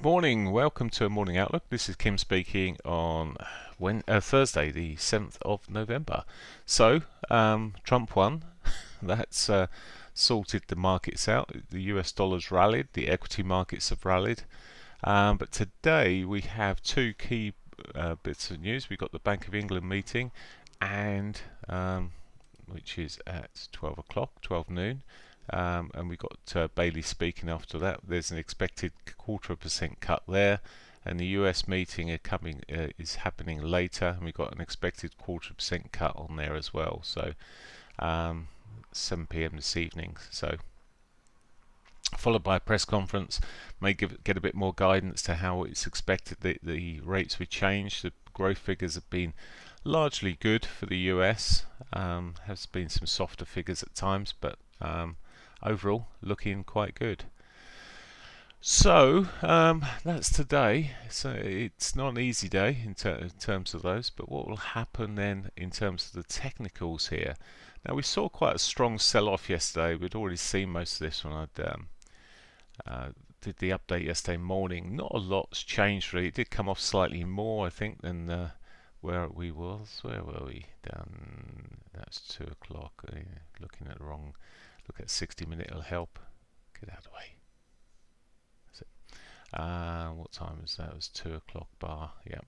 morning, welcome to a morning outlook. This is Kim speaking on Thursday, the 7th of November. So, Trump won. That's sorted the markets out. The US dollar's rallied, the equity markets have rallied. But today we have two key bits of news. We've got the Bank of England meeting, and which is at 12 o'clock, 12 noon. And we've got Bailey speaking after that. There's an expected 0.25% cut there, and the US meeting is happening later, and we've got an expected 0.25% cut on there as well. So 7 p.m. this evening. So followed by a press conference, may get a bit more guidance to how it's expected that the rates would change. The growth figures have been largely good for the US. Has been some softer figures at times, but overall looking quite good. So that's today. So it's not an easy day in terms of those, but what will happen then in terms of the technicals here? Now, we saw quite a strong sell-off yesterday. We'd already seen most of this when I did the update yesterday morning. Not a lot's changed really. It did come off slightly more, I think, than where we was. Where were we? Down. That's 2 o'clock. Looking at the wrong. Look at 60-minute. It'll help. Get out of the way. That's it. What time was that? It was 2 o'clock bar. Yep.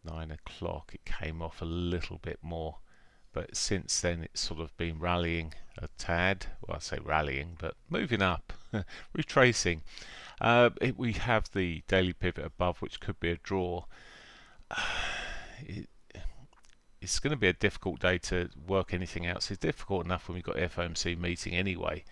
9 o'clock. It came off a little bit more, but since then it's sort of been rallying a tad. Well, I say rallying, but moving up, retracing. We have the daily pivot above, which could be a draw. It's going to be a difficult day to work anything else. It's difficult enough when we've got FOMC meeting anyway,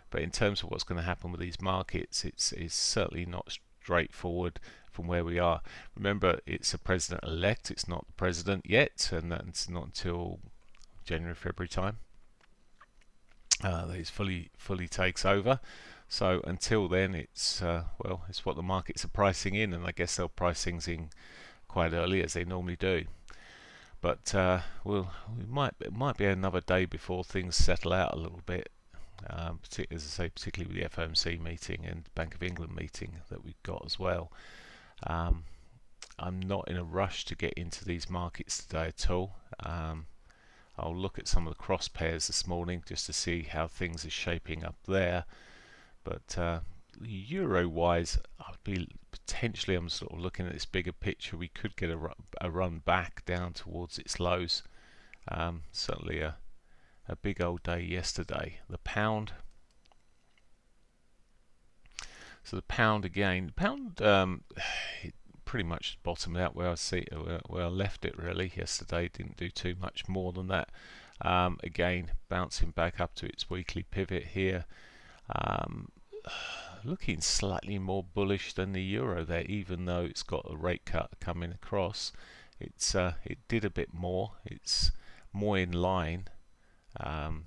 but in terms of what's going to happen with these markets, it's certainly not straightforward from where we are. Remember, it's a president-elect. It's not the president yet, and that's not until January, February time that he fully takes over. So until then, it's it's what the markets are pricing in, and I guess they'll price things in quite early as they normally do. But it might be another day before things settle out a little bit. As I say, particularly with the FOMC meeting and Bank of England meeting that we've got as well. I'm not in a rush to get into these markets today at all. I'll look at some of the cross pairs this morning just to see how things are shaping up there. But euro-wise, I'm sort of looking at this bigger picture. We could get a run back down towards its lows. Certainly a big old day yesterday. The pound. So the pound again. The pound it pretty much bottomed out where I left it really yesterday. Didn't do too much more than that. Again, bouncing back up to its weekly pivot here. Looking slightly more bullish than the euro there, even though it's got a rate cut coming across. It did a bit more. It's more in line, or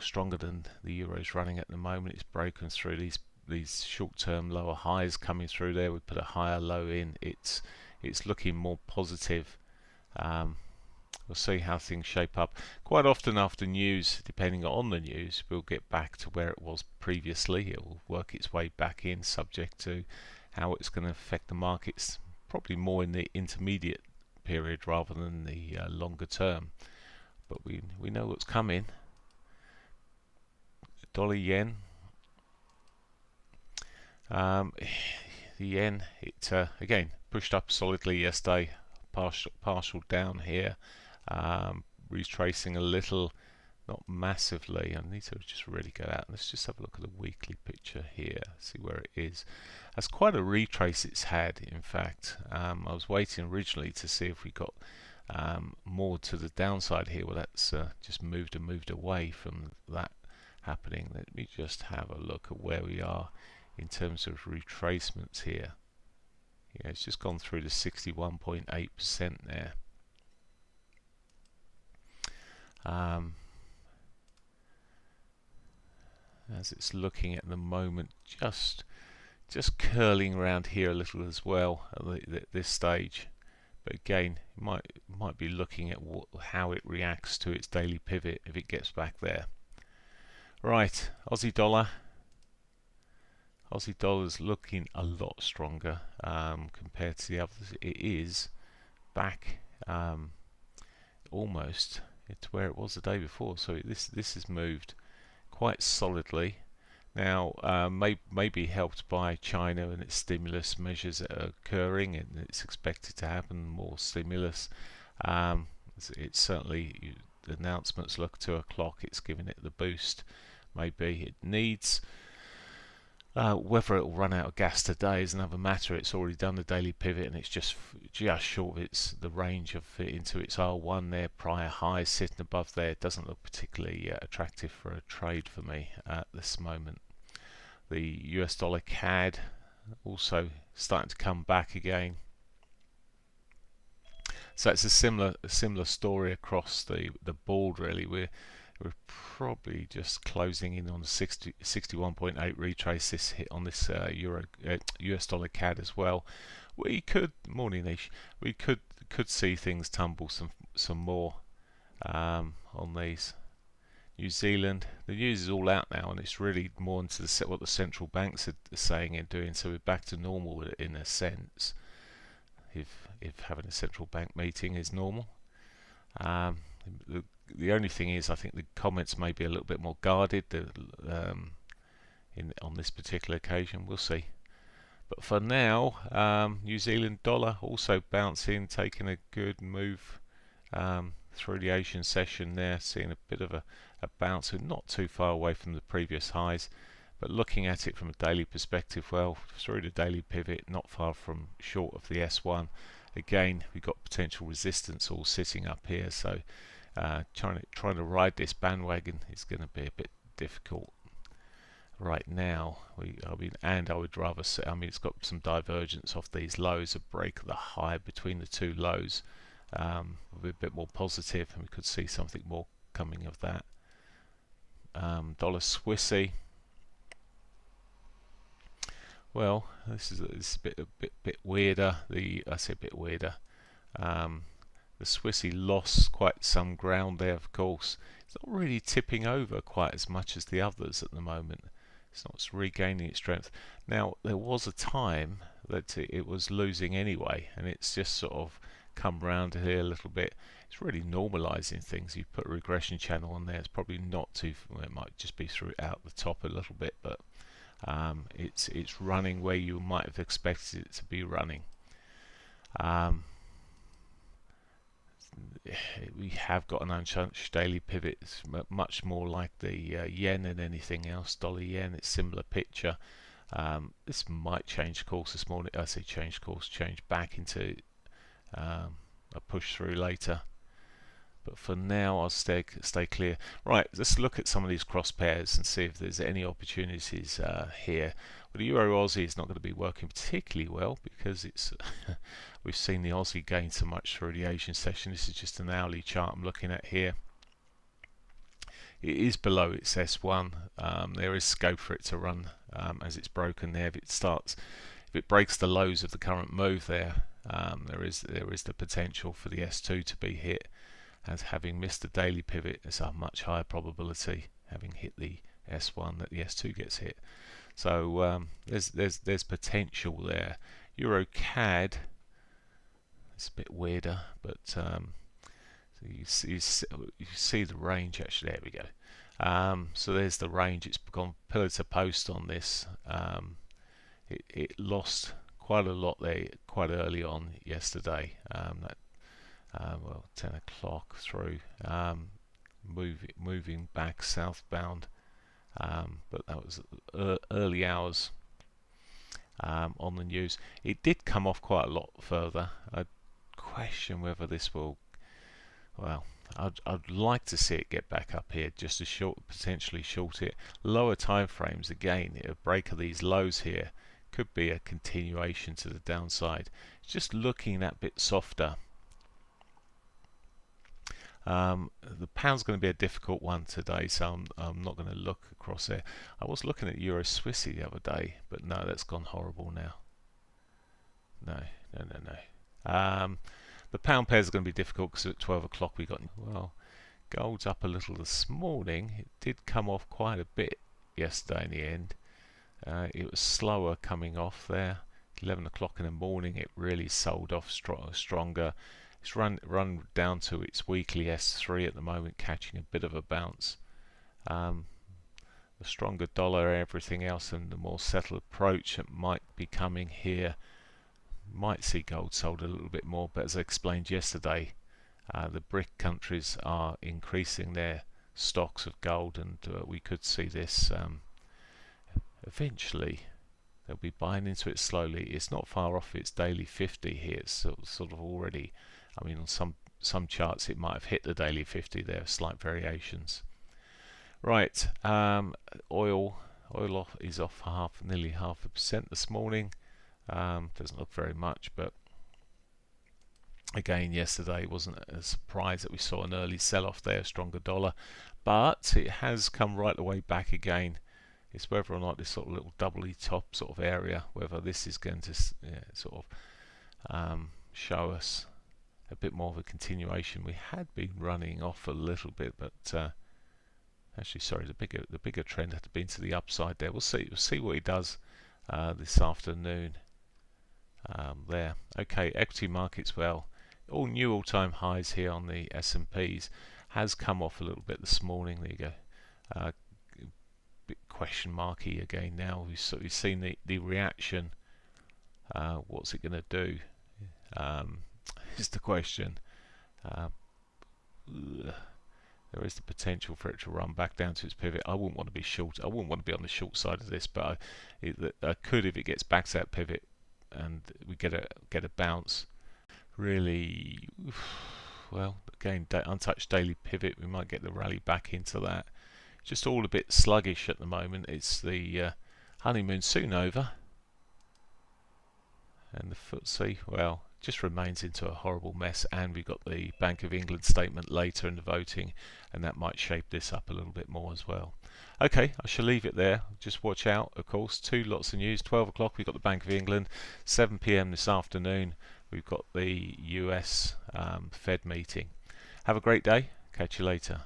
stronger than the euro's running at the moment. It's broken through these short-term lower highs coming through there. We put a higher low in. It's looking more positive. We'll see how things shape up. Quite often after news, depending on the news, we'll get back to where it was previously. It will work its way back in, subject to how it's going to affect the markets, probably more in the intermediate period rather than the longer term. But we know what's coming. Dollar yen. The yen, it again pushed up solidly yesterday, partial down here. Retracing a little, not massively. I need to just really go out. Let's just have a look at the weekly picture here, see where it is. That's quite a retrace it's had, in fact. I was waiting originally to see if we got more to the downside here. Well, that's just moved away from that happening. Let me just have a look at where we are in terms of retracements here. Yeah, it's just gone through the 61.8% there. As it's looking at the moment, just curling around here a little as well at this stage. But again, you might be looking at how it reacts to its daily pivot if it gets back there. Right, Aussie dollar. Aussie dollar's looking a lot stronger compared to the others. It is back almost to where it was the day before. So this has moved quite solidly. Now, maybe helped by China and its stimulus measures that are occurring, and it's expected to happen more stimulus. It's certainly, the announcements look 2 o'clock. It's giving it the boost maybe it needs. Whether it will run out of gas today is another matter. It's already done the daily pivot, and it's just short of the range of it into its R1 there. Prior highs sitting above there. It doesn't look particularly attractive for a trade for me at this moment. The US dollar CAD also starting to come back again. So it's a similar story across the board really. We're probably just closing in on the 61.8 retrace this hit on this US dollar CAD as well. We could, morning niche, we could see things tumble some more on these. New Zealand, the news is all out now, and it's really more into what the central banks are saying and doing. So we're back to normal in a sense, if having a central bank meeting is normal. The only thing is, I think the comments may be a little bit more guarded on this particular occasion. We'll see. But for now, New Zealand dollar also bouncing, taking a good move through the Asian session there, seeing a bit of a bounce. We're not too far away from the previous highs, but looking at it from a daily perspective, well, through the daily pivot, not far from short of the S1. Again, we've got potential resistance all sitting up here, so trying to ride this bandwagon is going to be a bit difficult right now. I would rather say, it's got some divergence off these lows, a break of the high between the two lows. Will be a bit more positive, and we could see something more coming of that. Dollar Swissy. Well, this is a bit weirder. I say a bit weirder. The Swissy lost quite some ground there, of course. It's not really tipping over quite as much as the others at the moment. It's not regaining its strength. Now, there was a time that it was losing anyway, and it's just sort of come round here a little bit. It's really normalizing things. You put a regression channel on there, it's probably not too, well, it might just be through out the top a little bit, but it's running where you might have expected it to be running. We have got an unchanged daily pivot. It's much more like the yen than anything else. Dollar yen, it's similar picture. This might change course this morning. I say change course, change back into a push through later. But for now, I'll stay clear. Right, let's look at some of these cross pairs and see if there's any opportunities here. Well, the Euro Aussie is not going to be working particularly well because it's we've seen the Aussie gain so much through the Asian session. This is just an hourly chart I'm looking at here. It is below its S1. There is scope for it to run as it's broken there. If it breaks the lows of the current move there, there is the potential for the S2 to be hit. As having missed the daily pivot, there's a much higher probability, having hit the S1, that the S2 gets hit. So there's potential there. Euro CAD, it's a bit weirder, but so you see the range actually. There we go. So there's the range. It's gone pillar to post on this. It lost quite a lot there quite early on yesterday. Well, 10 o'clock through, moving back southbound, but that was early hours on the news. It did come off quite a lot further. I question whether this will, well, I'd like to see it get back up here just to potentially short it. Lower time frames, again, a break of these lows here could be a continuation to the downside. It's just looking that bit softer. The pound's going to be a difficult one today, so I'm not going to look across there. I was looking at Euro Swissy the other day, but no, that's gone horrible now. No. The pound pairs are going to be difficult because at 12 o'clock we got, well, gold's up a little this morning. It did come off quite a bit yesterday in the end. it was slower coming off there. 11 o'clock in the morning it really sold off stronger. It's run down to its weekly S3 at the moment, catching a bit of a bounce. The stronger dollar, everything else, and the more settled approach that might be coming here might see gold sold a little bit more. But as I explained yesterday, the BRIC countries are increasing their stocks of gold, and we could see this eventually. They'll be buying into it slowly. It's not far off its daily 50 here. It's sort of already, I mean, on some charts it might have hit the daily 50. There are slight variations. Right, oil is off nearly 0.5% this morning. Doesn't look very much, but again, yesterday wasn't a surprise that we saw an early sell-off there, stronger dollar, but it has come right the way back again. It's whether or not this sort of little doubly top sort of area, whether this is going to sort of show us a bit more of a continuation. We had been running off a little bit, but actually, sorry, the bigger trend had been to the upside there. We'll see what he does this afternoon. There. Okay, equity markets, well, all new all-time highs here on the S&Ps. Has come off a little bit this morning. There you go. Bit question marky again now. We've seen the reaction. What's it going to do? Is the question. There is the potential for it to run back down to its pivot. I wouldn't want to be short. I wouldn't want to be on the short side of this, but I could if it gets back to that pivot and we get a bounce. Really, well, again, untouched daily pivot. We might get the rally back into that. Just all a bit sluggish at the moment. It's the honeymoon soon over, and the FTSE, well, just remains into a horrible mess. And we've got the Bank of England statement later in the voting, and that might shape this up a little bit more as well. Okay, I shall leave it there. Just watch out, of course. Two lots of news. 12 o'clock we've got the Bank of England. 7 p.m. this afternoon we've got the US Fed meeting. Have a great day. Catch you later.